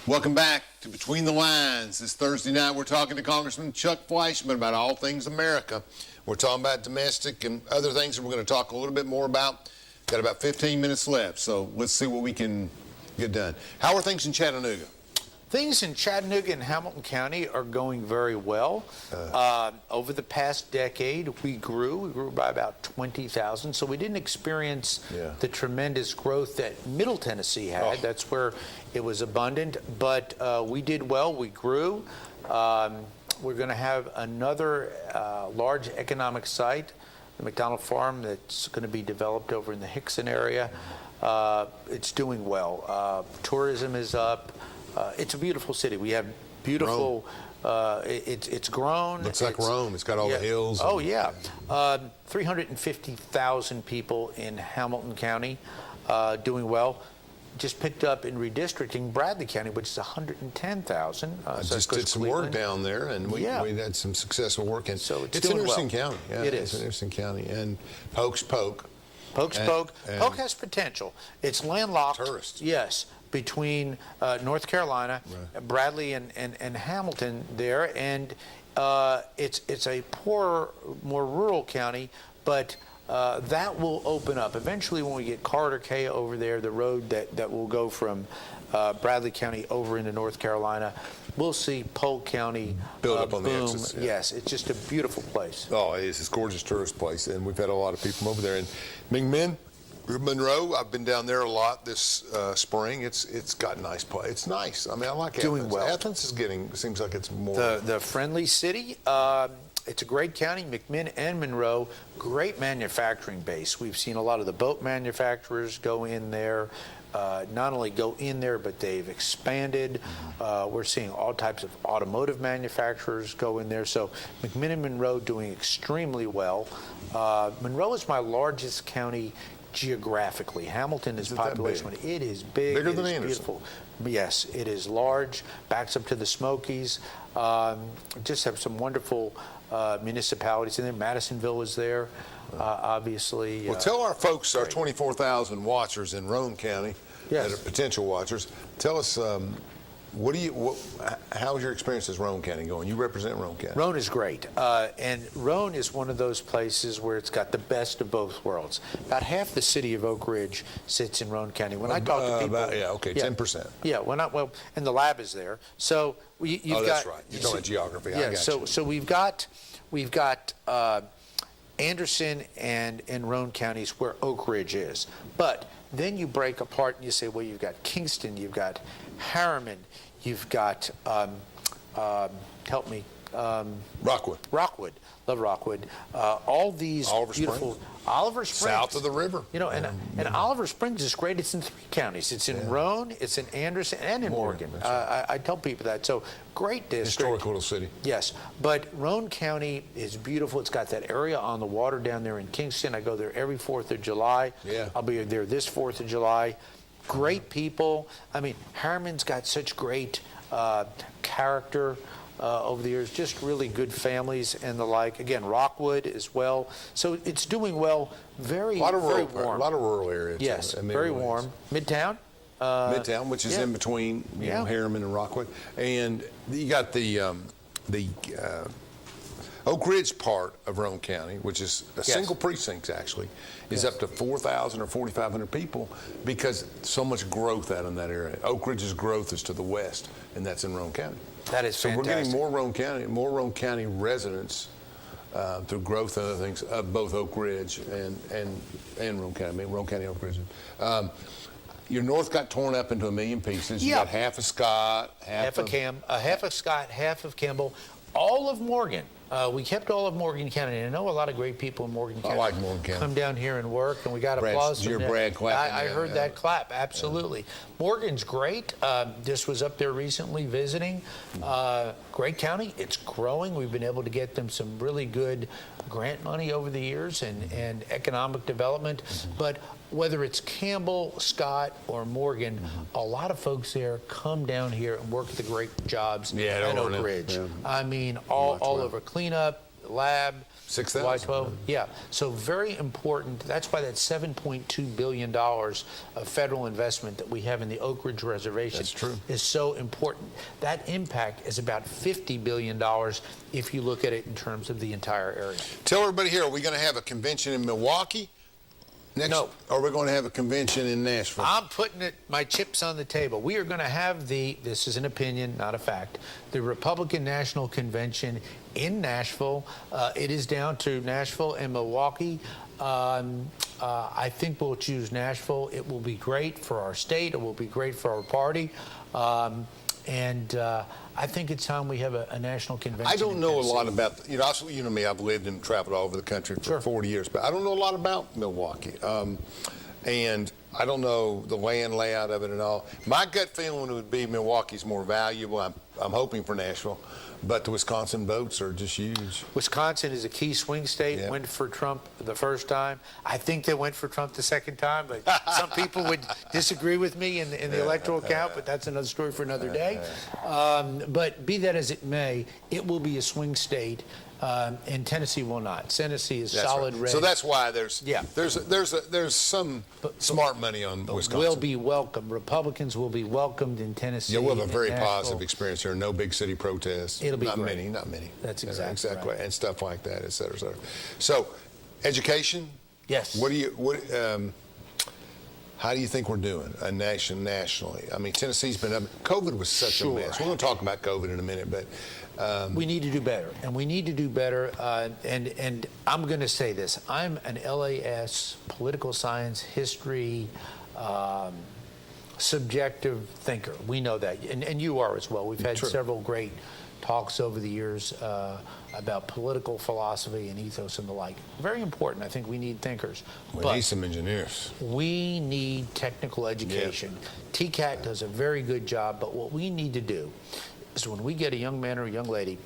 Welcome back to Between the Lines. This Thursday night, we're talking to Congressman Chuck Fleischmann about all things America. We're talking about domestic and other things that we're going to talk a little bit more about. Got about 15 minutes left, so let's see what we can get done. How are things in Chattanooga? Things in Chattanooga and Hamilton County are going very well. Over the past decade, we grew by about 20,000, so we didn't experience the tremendous growth that Middle Tennessee had. That's where it was abundant, but we did well. We grew. We're going to have another large economic site, the McDonald Farm, that's going to be developed over in the Hickson area. It's doing well. Tourism is up. It's a beautiful city. We have beautiful. It's grown. Looks like Rome. It's got all the hills. Oh yeah, 350,000 people in Hamilton County, doing well. just picked up in redistricting Bradley County, which is 110,000. I just did some work down there, and we had some successful work. And so it's an interesting well. county. Yeah, it it's is an interesting county. And Polk. Polk has potential. It's landlocked. Tourist. Yes, between North Carolina, Bradley, and Hamilton there, and it's a poorer, more rural county, but that will open up eventually when we get Carter K over there, the road that will go from Bradley County over into North Carolina. We'll see Polk County build up on boom. the axis. Yeah. Yes, it's just a beautiful place. Oh, it is. It's a gorgeous tourist place, and we've had a lot of people over there. And Monroe, I've been down there a lot this spring. It's got a nice place. It's nice. I mean, I like Doing Athens. well. Athens is seems like it's more the friendly city. It's a great county, McMinn and Monroe, great manufacturing base. We've seen a lot of the boat manufacturers go in there. Not only go in there, but they've expanded. We're seeing all types of automotive manufacturers go in there. So McMinn and Monroe doing extremely well. Monroe is my largest county geographically. Hamilton is population. It is big. Bigger than it is Anderson. Beautiful. Yes, it is large. Backs up to the Smokies. Just have some wonderful municipalities in there. Madisonville is there, obviously. Well, tell our folks, our 24,000 watchers in Roane County, that are potential watchers. Tell us, how's your experience as Roane County going? You represent Roane County. Roane is great, and Roane is one of those places where it's got the best of both worlds. About half the city of Oak Ridge sits in Roane County. When I talk to people, 10%. Yeah, and the lab is there. So you've got. That's right. You're talking geography. Yeah. I got you. So we've got Anderson and Roane counties where Oak Ridge is, but then you break apart and you say, well, you've got Kingston, you've got Harriman, you've got help me. Rockwood. Love Rockwood. All these beautiful Oliver Springs. South of the river. You know, and Oliver Springs is great. It's in 3 counties. It's in Roane, it's in Anderson, and in Morgan. Right. I tell people that. So great district. Historical little city. Yes, but Roane County is beautiful. It's got that area on the water down there in Kingston. I go there every 4th of July. Yeah. I'll be there this 4th of July. Great people. I mean, Harriman's got such great character over the years, just really good families and the like. Again, Rockwood as well. So it's doing well. Very warm. A lot of rural areas. Yes, very warm. Midtown. Midtown, which is in between Harriman and Rockwood. And you got the Oak Ridge part of Roane County, which is a single precinct actually, is up to 4,000 or 4,500 people because so much growth out in that area. Oak Ridge's growth is to the west, and that's in Roane County. That is fantastic. So we're getting more Roane County residents through growth and other things of both Oak Ridge and Roane County. I mean, Roane County, Oak Ridge. Your north got torn up into a million pieces. You got half of Scott, half of Scott, half of Kimball, all of Morgan. We kept all of Morgan County. And I know a lot of great people in Morgan County. I like Morgan County. Come down here and work, and we got applause from them. Brad clapping. I heard that clap, absolutely. Morgan's great. Just was up there recently visiting. Great county. It's growing. We've been able to get them some really good grant money over the years and economic development. But whether it's Campbell, Scott, or Morgan, a lot of folks there come down here and work the great jobs at Oak Ridge. Yeah. I mean, all over cleanup, lab, 6,000. Y12. Yeah. So very important. That's why that $7.2 billion of federal investment that we have in the Oak Ridge Reservation is so important. That impact is about $50 billion if you look at it in terms of the entire area. Tell everybody here, are we going to have a convention in Milwaukee? No. Or we're going to have a convention in Nashville? I'm putting my chips on the table. We are going to have this is an opinion, not a fact, the Republican National Convention in Nashville. It is down to Nashville and Milwaukee. I think we'll choose Nashville. It will be great for our state. It will be great for our party. I think it's time we have a national convention. I don't know a lot about, you know me, I've lived and traveled all over the country for 40 years, but I don't know a lot about Milwaukee. And I don't know the land layout of it and all. My gut feeling would be Milwaukee's more valuable. I'm hoping for Nashville. But the Wisconsin votes are just huge. Wisconsin is a key swing state. Yep. Went for Trump the first time. I think they went for Trump the second time, but some people would disagree with me in the electoral count, but that's another story for another day. But be that as it may, it will be a swing state. And Tennessee will not. Tennessee is solid red. So that's why there's some smart money on Wisconsin. Will be welcome. Republicans will be welcomed in Tennessee. Yeah, we'll have a very positive experience here. No big city protests. It'll be not great. many, not many. That's exactly right. And stuff like that, et cetera, et cetera. So, education. Yes. How do you think we're doing nationally? I mean, Tennessee's been up. COVID was such a mess. We're going to talk about COVID in a minute, but we need to do better, and we need to do better. And I'm going to say this: I'm an LAS political science history subjective thinker. We know that, and you are as well. We've had several great talks over the years about political philosophy and ethos and the like. Very important. I think we need thinkers. We need some engineers. We need technical education. Yep. TCAT does a very good job, but what we need to do is when we get a young man or a young lady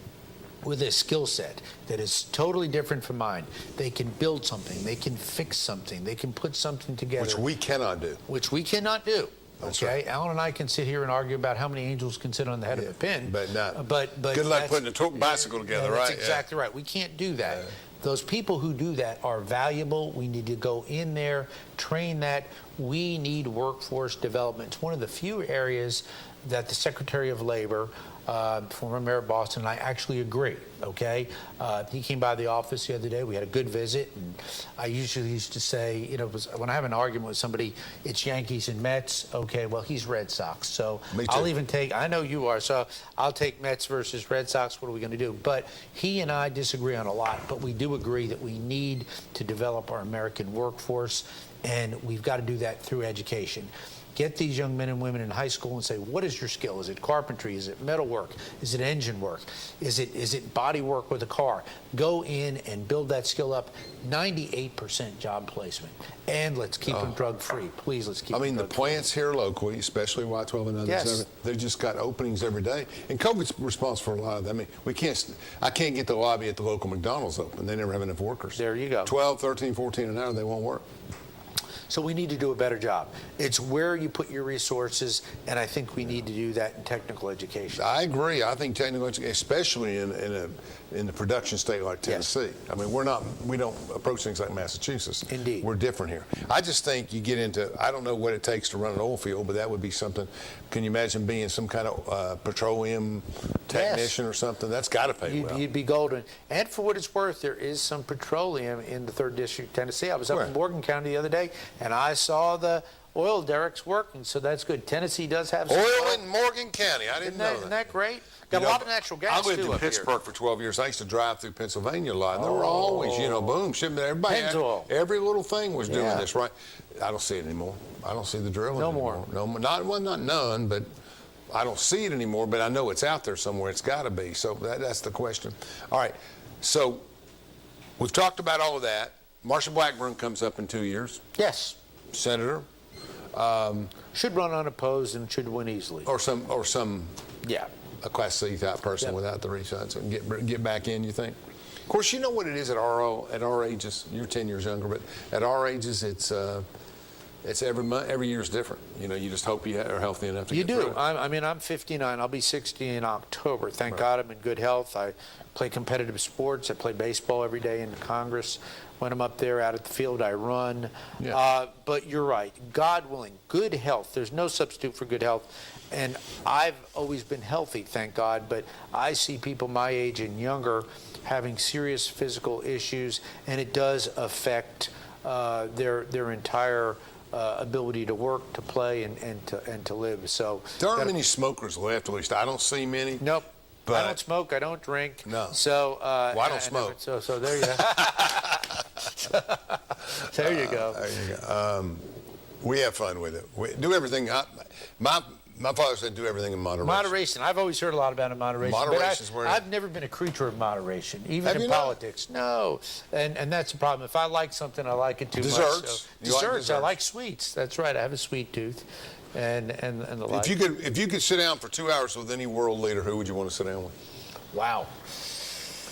with a skill set that is totally different from mine, they can build something, they can fix something, they can put something together. Which we cannot do. Which we cannot do. That's okay, right. Alan and I can sit here and argue about how many angels can sit on the head of a pin. But not. But good luck putting a bicycle together, right? That's exactly right. We can't do that. Those people who do that are valuable. We need to go in there, train that. We need workforce development. It's one of the few areas that the Secretary of Labor, former Mayor of Boston, and I actually agree, okay? He came by the office the other day. We had a good visit, and I usually used to say, you know, when I have an argument with somebody, it's Yankees and Mets. Okay, well, he's Red Sox. So I'll even take, I know you are, so I'll take Mets versus Red Sox. What are we going to do? But he and I disagree on a lot, but we do agree that we need to develop our American workforce, and we've got to do that through education. Get these young men and women in high school and say, what is your skill? Is it carpentry? Is it metal work? Is it engine work? Is it body work with a car? Go in and build that skill up. 98% job placement. And let's keep them drug-free. Please, let's keep them drug-free. The plants here locally, especially Y12 and others, they've just got openings every day. And COVID's responsible for a lot of that. I mean, I can't get the lobby at the local McDonald's open. They never have enough workers. There you go. 12, 13, 14 an hour, they won't work. So we need to do a better job. It's where you put your resources, and I think we need to do that in technical education. I agree. I think technical education, especially in the production state like Tennessee. Yes. I mean, we don't approach things like Massachusetts. Indeed. We're different here. I just think you get into, I don't know what it takes to run an oil field, but that would be something. Can you imagine being some kind of petroleum technician or something? That's got to pay well. You'd be golden. And for what it's worth, there is some petroleum in the 3rd District of Tennessee. I was up in Morgan County the other day, and I saw the oil derricks working, so that's good. Tennessee does have some oil in Morgan County. I didn't know that. Isn't that great? Got a lot of natural gas, I lived in Pittsburgh for 12 years. I used to drive through Pennsylvania a lot, and there were always, boom, shipping. Everybody, every little thing was doing this, right? I don't see it anymore. I don't see the drilling anymore. No more. Not none, but I don't see it anymore, but I know it's out there somewhere. It's got to be. So that's the question. All right. So we've talked about all of that. Marsha Blackburn comes up in 2 years. Yes. Senator. Should run unopposed and should win easily. Or some a Class C type person without the research and get back in, you think? Of course, you know what it is at our ages. You're 10 years younger, but at our ages, it's every year is different. You know, you just hope you are healthy enough to get through it. I mean, I'm 59. I'll be 60 in October. Thank God I'm in good health. I play competitive sports. I play baseball every day in Congress. When I'm up there out at the field, I run. Yeah. But you're right. God willing, good health. There's no substitute for good health. And I've always been healthy, thank God. But I see people my age and younger having serious physical issues, and it does affect their entire ability to work, to play, and to live. So there aren't many smokers left, at least I don't see many. Nope. But I don't smoke. I don't drink. No. So I don't smoke. So there you go. There you go. There you go. We have fun with it. We do everything. My father said do everything in moderation. Moderation. I've always heard a lot about it, moderation. Moderation is but where I've never been a creature of moderation, even Have in you not? politics. No. And that's the problem. If I like something, I like it too much. Desserts. So, You like desserts. I desserts. like sweets. That's right. I have a sweet tooth. And the like. If you could sit down for 2 hours with any world leader, who would you want to sit down with? Wow.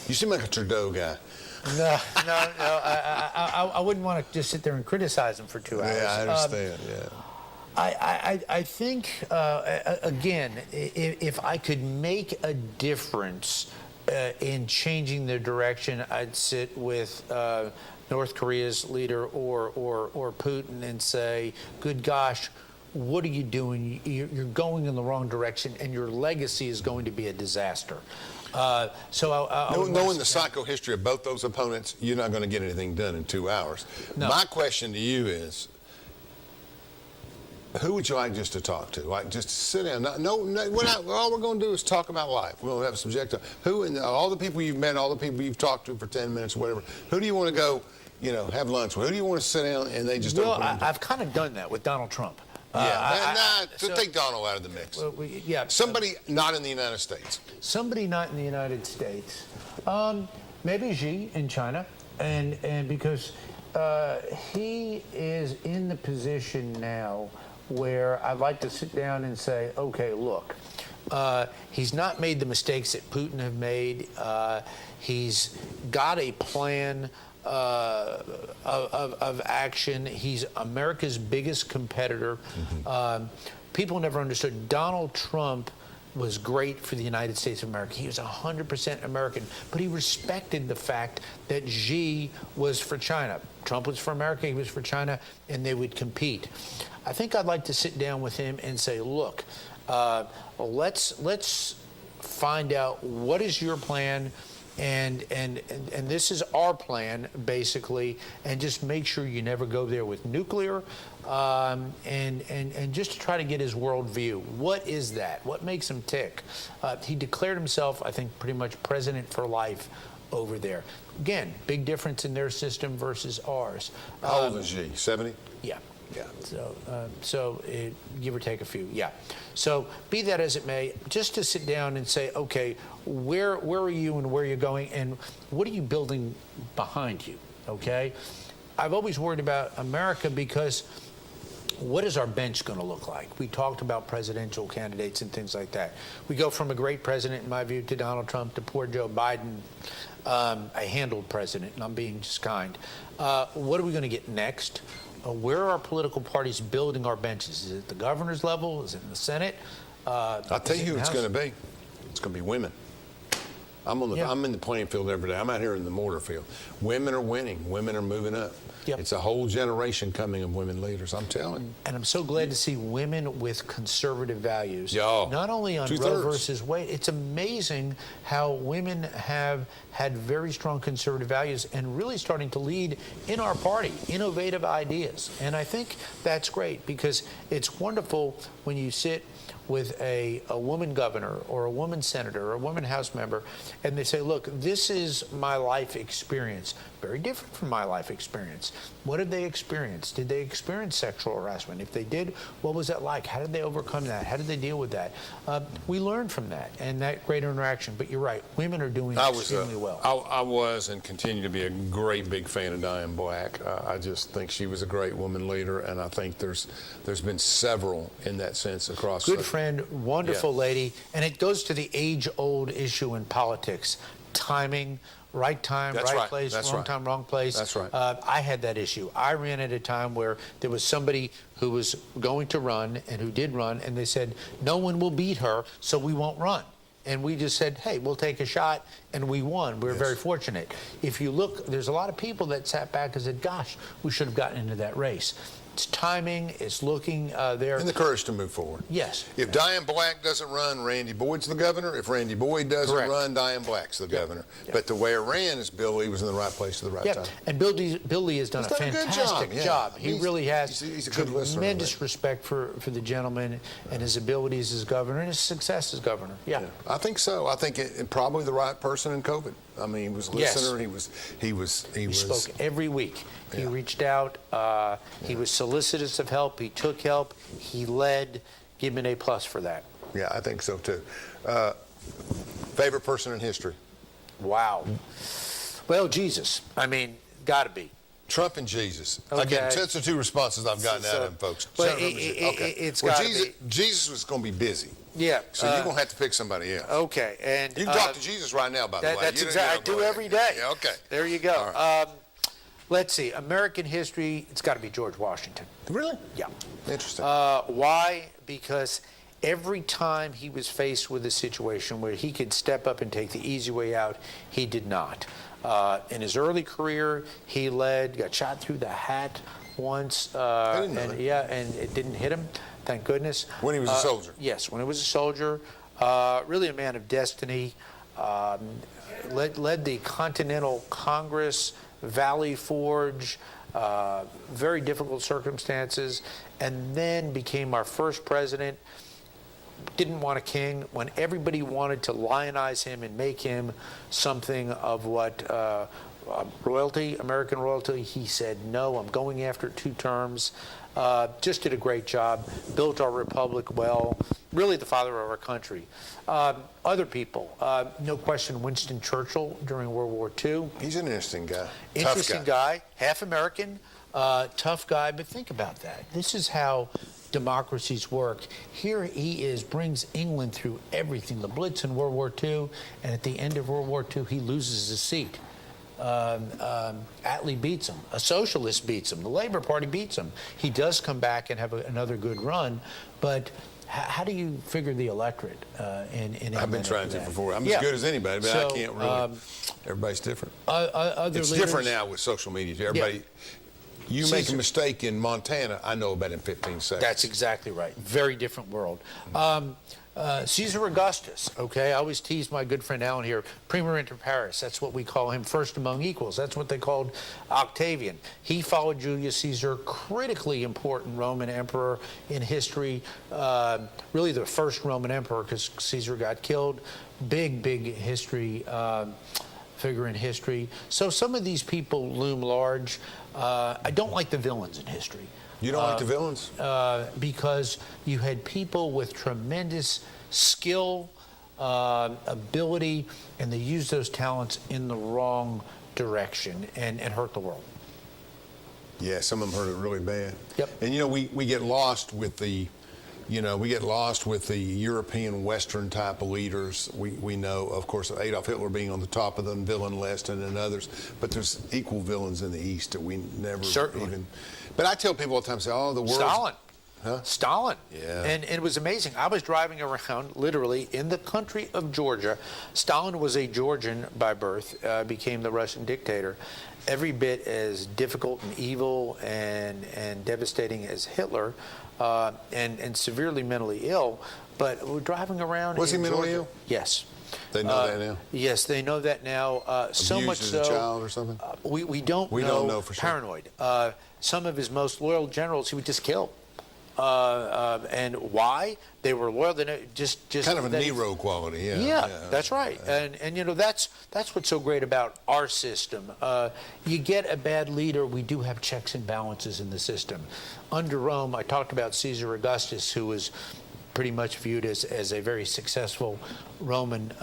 You seem like a Trudeau guy. No. I wouldn't want to just sit there and criticize him for 2 hours. Yeah, I understand. Yeah. I think, again, if I could make a difference in changing the direction, I'd sit with North Korea's leader or Putin and say, good gosh, what are you doing? You're going in the wrong direction, and your legacy is going to be a disaster. Knowing the psychohistory of both those opponents, you're not going to get anything done in 2 hours. No. My question to you is, who would you like just to talk to? Like just sit down. All we're going to do is talk about life. We'll have a subjective. Who in all the people you've met, all the people you've talked to for 10 minutes, or whatever. Who do you want to go, have lunch with? Who do you want to sit down and they just? Well, I've kind of done that with Donald Trump. Take Donald out of the mix. Somebody not in the United States. Somebody not in the United States. Maybe Xi in China, and because he is in the position now where I'd like to sit down and say, okay, look, he's not made the mistakes that Putin have made. He's got a plan of action. He's America's biggest competitor. Mm-hmm. People never understood. Donald Trump was great for the United States of America. He was 100% American, but he respected the fact that Xi was for China. Trump was for America, he was for China, and they would compete. I think I'd like to sit down with him and say, look, let's find out what is your plan, and this is our plan, basically, and just make sure you never go there with nuclear, and just to try to get his worldview. What is that? What makes him tick? He declared himself, I think, pretty much president for life over there. Again, big difference in their system versus ours. How old is he? 70? Yeah. Yeah. So give or take a few. Yeah. So be that as it may, just to sit down and say, okay, where are you and where you're going, and what are you building behind you? Okay. I've always worried about America because what is our bench going to look like? We talked about presidential candidates and things like that. We go from a great president, in my view, to Donald Trump, to poor Joe Biden, a handled president, and I'm being just kind. What are we going to get next? Where are our political parties building our benches? Is it at the governor's level? Is it in the Senate? I'll tell you who it's going to be. It's going to be women. I'm in the playing field every day. I'm out here in the mortar field. Women are winning. Women are moving up. Yep. It's a whole generation coming of women leaders, I'm telling you. And I'm so glad to see women with conservative values. Yeah. Not only on Roe versus Wade. It's amazing how women have had very strong conservative values and really starting to lead in our party, innovative ideas. And I think that's great because it's wonderful when you sit with a woman governor or a woman senator or a woman House member, and they say, look, this is my life experience. Very different from my life experience. What have they experienced? Did they experience sexual harassment? If they did, what was that like? How did they overcome that? How did they deal with that? We learned from that and that great interaction. But you're right, women are doing extremely well. I was and continue to be a great big fan of Diane Black. I just think she was a great woman leader, and I think there's been several in that sense across. Good friend, wonderful lady, and it goes to the age-old issue in politics: timing. Right time, right place, wrong time, wrong place. That's right. I had that issue. I ran at a time where there was somebody who was going to run and who did run, and they said, no one will beat her, so we won't run. And we just said, hey, we'll take a shot, and we won. We were very fortunate. If you look, there's a lot of people that sat back and said, gosh, we should have gotten into that race. It's timing, it's looking there. And the courage to move forward. Yes. If Diane Black doesn't run, Randy Boyd's the governor. If Randy Boyd doesn't run, Diane Black's the governor. But the way it ran is Bill Lee was in the right place at the right time. And Bill Lee has done a fantastic job. He really has. He's a good listener. Tremendous respect for the gentleman and his abilities as governor and his success as governor. Yeah. I think so. I think probably the right person in COVID. I mean, he was a listener. He spoke every week. He reached out. He was solicitous of help. He took help. He led. give him an A+ for that. Yeah, I think so too. Favorite person in history? Wow. Well, Jesus. I mean, got to be. Trump and Jesus. Okay. Again, that's the two responses I've gotten out of them, folks. Well, Okay. it's got to be. Jesus was going to be busy. Yeah. So you're going to have to pick somebody else. Okay. And you can talk to Jesus right now, by the way. That's exactly. I do every day. Yeah, okay. There you go. Right. Let's see. American history, it's got to be George Washington. Really? Yeah. Interesting. Why? Because every time he was faced with a situation where he could step up and take the easy way out, he did not. In his early career, he got shot through the hat once. I didn't know and that. Yeah, and it didn't hit him, thank goodness. When he was a soldier? Yes, when he was a soldier. Really a man of destiny. Led the Continental Congress, Valley Forge, very difficult circumstances, and then became our first president. Didn't want a king when everybody wanted to lionize him and make him something of what royalty, American royalty. He said, no, I'm going after 2 terms. Just did a great job, built our republic well, really the father of our country. Other people, no question, Winston Churchill during World War II. He's an interesting guy. Interesting guy, half American, tough guy, but think about that. This is how democracies work. Here he is, brings England through everything, the Blitz in World War II, and at the end of World War II, he loses his seat. Attlee beats him. A socialist beats him. The Labor Party beats him. He does come back and have another good run, but how do you figure the electorate in England? I've been trying to before. I'm Yeah. as good as anybody, but So, I can't really. Everybody's different. Other It's leaders, different now with social media. Everybody, you make a mistake in Montana, I know about it in 15 seconds. That's exactly right. Very different world. Caesar Augustus, okay? I always tease my good friend Alan here. Prima inter pares, that's what we call him, first among equals. That's what they called Octavian. He followed Julius Caesar, critically important Roman emperor in history, really the first Roman emperor because Caesar got killed. Big history, figure in history. So some of these people loom large. I don't like the villains in history. You don't like the villains? Because you had people with tremendous skill, ability, and they used those talents in the wrong direction and hurt the world. Yeah, some of them hurt it really bad. Yep. And we get lost with the, European Western type of leaders. We know, of course, Adolf Hitler being on the top of the villain list and others, but there's equal villains in the East that we never even. But I tell people all the time, say, oh, the world. Stalin. Huh? Stalin. Yeah. And it was amazing. I was driving around, literally, in the country of Georgia. Stalin was a Georgian by birth, became the Russian dictator. Every bit as difficult and evil and devastating as Hitler, and severely mentally ill. But we're driving around. Was he in mentally Georgia. ill? Yes. They know that now? Yes, they know that now. So Abused much as so. a child or something? We don't know for sure. Paranoid. Some of his most loyal generals he would just kill. And why? They were loyal. They just kind of a Nero quality, yeah. Yeah, that's right. And that's what's so great about our system. You get a bad leader, we do have checks and balances in the system. Under Rome, I talked about Caesar Augustus, who was pretty much viewed as a very successful Roman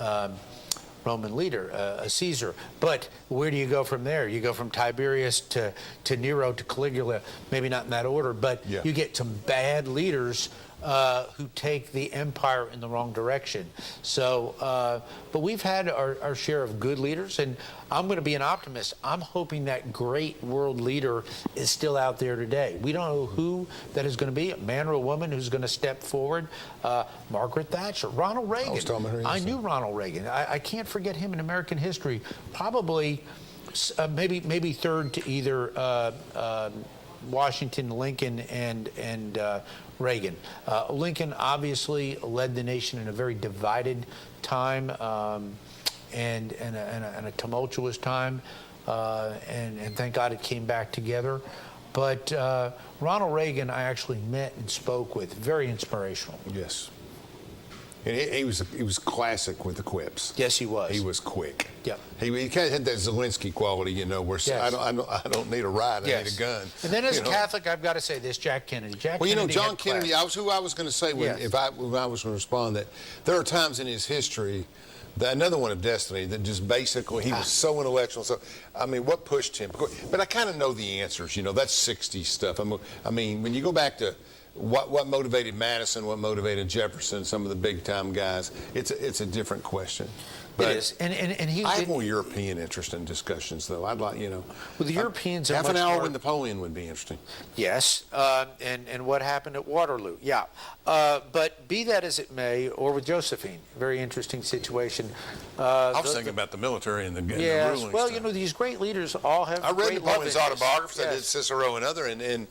leader, a Caesar. But where do you go from there? You go from Tiberius to Nero to Caligula, maybe not in that order, but you get some bad leaders who take the empire in the wrong direction. So, but we've had our share of good leaders, and I'm going to be an optimist. I'm hoping that great world leader is still out there today. We don't know who that is going to be, a man or a woman who's going to step forward. Margaret Thatcher, Ronald Reagan. I knew Ronald Reagan. I can't forget him in American history. Probably, maybe third to either Washington, Lincoln, and Reagan. Lincoln obviously led the nation in a very divided time and a tumultuous time, and thank God it came back together. But Ronald Reagan I actually met and spoke with, very inspirational. Yes. And he was classic with the quips. Yes, he was. He was quick. Yep. He kind of had that Zelensky quality, you know, where Yes. I don't need a ride, I need a gun. And then as a know? Catholic, I've got to say this, Jack Kennedy. Well, you know, John had Kennedy, class. who I was going to say when I was going to respond, that there are times in his history, another one of destiny, that just basically he was so intellectual. So, I mean, what pushed him? But I kind of know the answers, you know, that's 60s stuff. I mean, when you go back to what motivated Madison, what motivated Jefferson, some of the big time guys, it's a different question. But it is, and he. I have more European interest in discussions, though. I'd like, you know. Well, the Europeans are half an much hour more, with Napoleon would be interesting. Yes, and what happened at Waterloo? Yeah, but be that as it may, or with Josephine, very interesting situation. I was thinking about the military and the yes, ruling. Well, stuff. you know, these great leaders all have. I read great love Napoleon's interests. autobiography. Yes. I did Cicero and other, and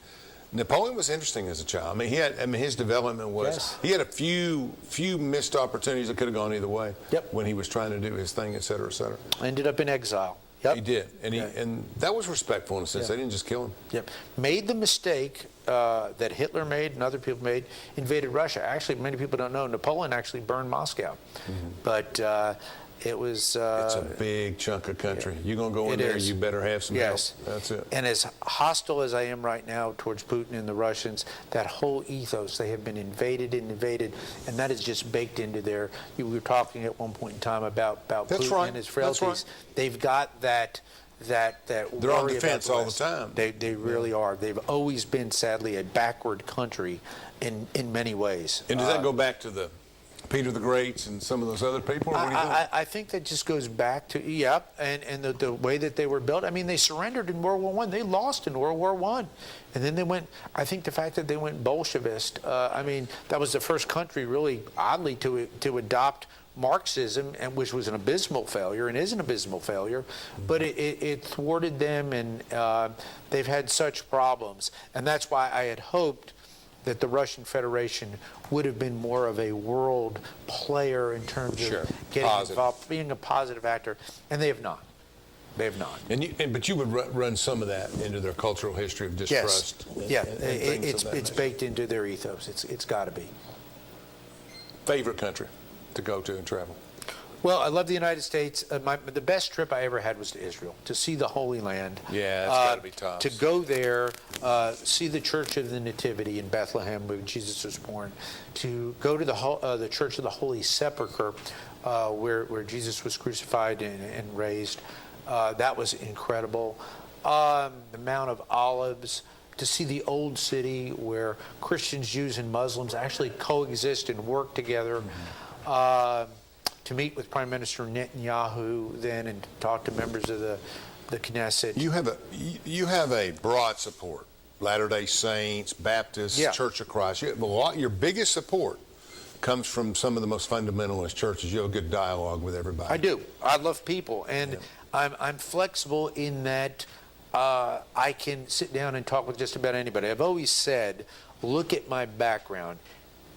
Napoleon was interesting as a child. I mean, his development was. Yes. He had a few missed opportunities that could have gone either way. Yep. When he was trying to do his thing, et cetera, et cetera. Ended up in exile. Yep. He did, and that was respectful in a sense. They didn't just kill him. Yep. Made the mistake that Hitler made and other people made, invaded Russia. Actually, many people don't know, Napoleon actually burned Moscow. Mm-hmm. But it was... it's a big chunk of country. You're going to go in there, you better have some help. That's it. And as hostile as I am right now towards Putin and the Russians, that whole ethos, they have been invaded, and that is just baked into their... You were talking at one point in time about Putin and his frailties. That's right. They've got that they're on defense all the time. They really are. They've always been, sadly, a backward country in many ways. And does that go back to the Peter the Greats and some of those other people? Or what do you think? I think that just goes back to, and the way that they were built. I mean, they surrendered in World War I. They lost in World War I. And then they went, I think the fact that they went Bolshevist, I mean, that was the first country really, oddly, to adopt Marxism, and which was an abysmal failure and is an abysmal failure, but it thwarted them, and they've had such problems. And that's why I had hoped that the Russian Federation would have been more of a world player in terms of getting involved, being a positive actor, and they have not. They have not. But you would run some of that into their cultural history of distrust. Yes. It's baked into their ethos. It's got to be. Favorite country to go to and travel? Well, I love the United States. The best trip I ever had was to Israel, to see the Holy Land. Yeah, that's got to be tough. To go there, see the Church of the Nativity in Bethlehem, where Jesus was born. To go to the Church of the Holy Sepulchre, where Jesus was crucified and raised. That was incredible. The Mount of Olives. To see the old city where Christians, Jews, and Muslims actually coexist and work together. Mm-hmm. To meet with Prime Minister Netanyahu then and talk to members of the Knesset. You have a broad support. Latter-day Saints, Baptists, Church of Christ. Your biggest support comes from some of the most fundamentalist churches. You have a good dialogue with everybody. I do. I love people, and I'm flexible in that I can sit down and talk with just about anybody. I've always said, look at my background.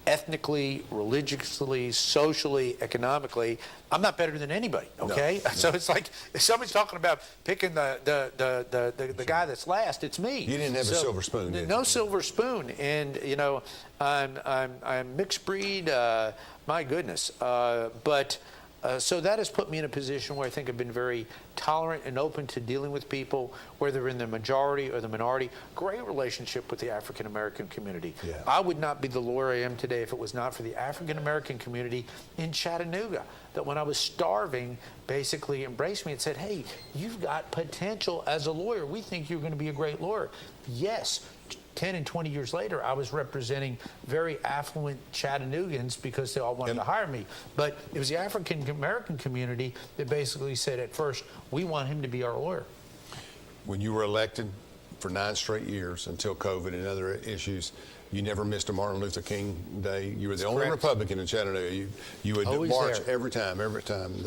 Ethnically, religiously, socially, economically, I'm not better than anybody. Okay, no. So it's like if somebody's talking about picking the guy that's last, it's me. You didn't have a silver spoon, did you? No silver spoon, and you know, I'm mixed breed. My goodness, but. So that has put me in a position where I think I've been very tolerant and open to dealing with people, whether in the majority or the minority. Great relationship with the African American community. Yeah. I would not be the lawyer I am today if it was not for the African American community in Chattanooga, that when I was starving, basically embraced me and said, hey, you've got potential as a lawyer. We think you're going to be a great lawyer. Yes. 10 and 20 years later, I was representing very affluent Chattanoogans because they all wanted to hire me. But it was the African American community that basically said at first, we want him to be our lawyer. When you were elected for 9 straight years until COVID and other issues, you never missed a Martin Luther King Day. You were the only Republican in Chattanooga. You would march every time.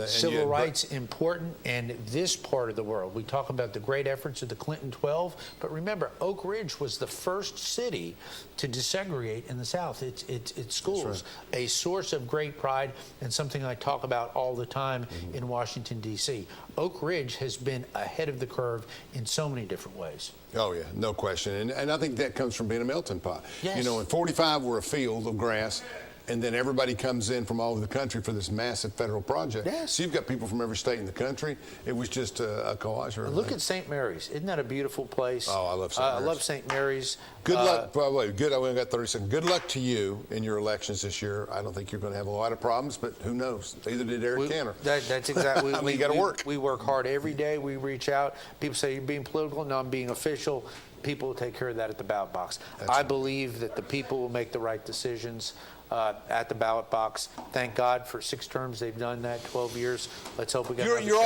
Civil rights important, and this part of the world. We talk about the great efforts of the Clinton 12, but remember, Oak Ridge was the first city to desegregate in the South. Its schools, a source of great pride, and something I talk about all the time in Washington, D.C. Oak Ridge has been ahead of the curve in so many different ways. Oh, yeah, no question. And I think that comes from being a melting pot. Yes. You know, in 45, we're a field of grass. and then everybody comes in from all over the country for this massive federal project. Yes. So you've got people from every state in the country. It was just a collage. Look at St. Mary's. Isn't that a beautiful place? Oh, I love St. Mary's. I love St. Mary's. Good luck. By the way, good. I only got 30 seconds. Good luck to you in your elections this year. I don't think you're going to have a lot of problems, but who knows? Either did Eric Cantor. That's exactly. I mean, you got to work. We work hard every day. We reach out. People say you're being political. No, I'm being official. People will take care of that at the ballot box. I believe that the people will make the right decisions at the ballot box. Thank God for 6 terms they've done that. 12 years. Let's hope we get. You're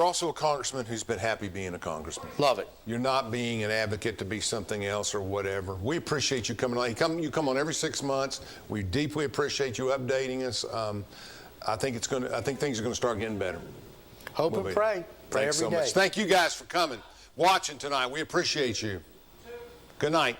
also a congressman who's been happy being a congressman. Love it. You're not being an advocate to be something else or whatever. We appreciate you coming on. You come on every 6 months. We deeply appreciate you updating us. I think things are going to start getting better. Hope and pray. Thanks so much. Thank you guys for coming, watching tonight. We appreciate you. Good night.